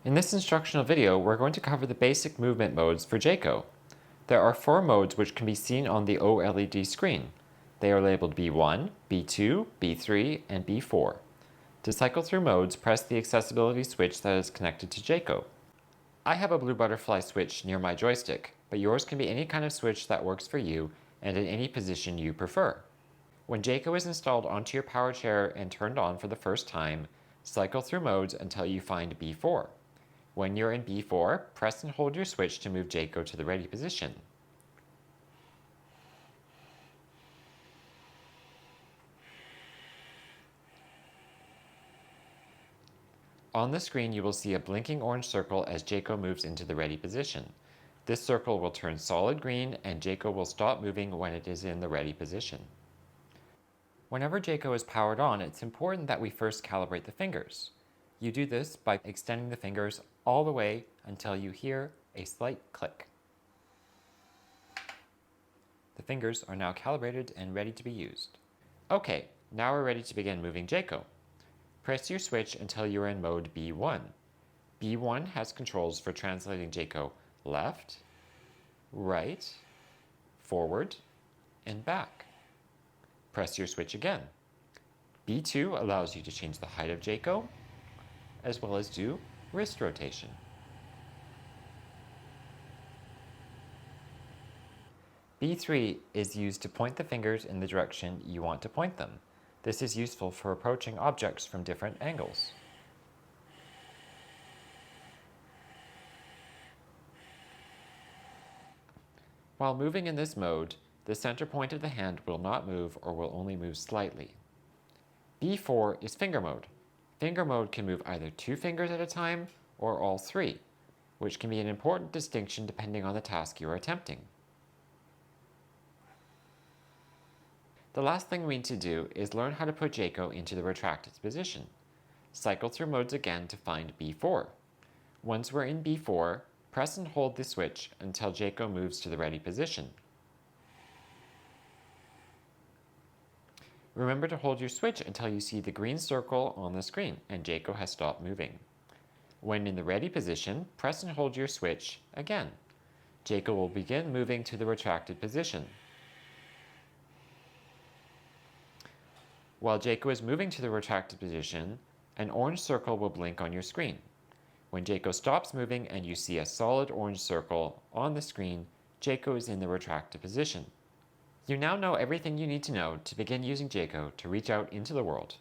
In this instructional video, we're going to cover the basic movement modes for Jaco. There are 4 modes which can be seen on the OLED screen. They are labeled B1, B2, B3, and B4. To cycle through modes, press the accessibility switch that is connected to Jaco. I have a blue butterfly switch near my joystick, but yours can be any kind of switch that works for you and in any position you prefer. When Jaco is installed onto your power chair and turned on for the first time, cycle through modes until you find B4. When you're in B4, press and hold your switch to move Jaco to the ready position. On the screen, you will see a blinking orange circle as Jaco moves into the ready position. This circle will turn solid green and Jaco will stop moving when it is in the ready position. Whenever Jaco is powered on, it's important that we first calibrate the fingers. You do this by extending the fingers all the way until you hear a slight click. The fingers are now calibrated and ready to be used. Okay, now we're ready to begin moving Jaco. Press your switch until you're in mode B1. B1 has controls for translating Jaco left, right, forward, and back. Press your switch again. B2 allows you to change the height of Jaco, as well as do wrist rotation. B3 is used to point the fingers in the direction you want to point them. This is useful for approaching objects from different angles. While moving in this mode, the center point of the hand will not move or will only move slightly. B4 is finger mode. Finger mode can move either 2 fingers at a time or all 3, which can be an important distinction depending on the task you are attempting. The last thing we need to do is learn how to put Jaco into the retracted position. Cycle through modes again to find B4. Once we're in B4, press and hold the switch until Jaco moves to the ready position. Remember to hold your switch until you see the green circle on the screen and Jaco has stopped moving. When in the ready position, press and hold your switch again. Jaco will begin moving to the retracted position. While Jaco is moving to the retracted position, an orange circle will blink on your screen. When Jaco stops moving and you see a solid orange circle on the screen, Jaco is in the retracted position. You now know everything you need to know to begin using Jaco to reach out into the world.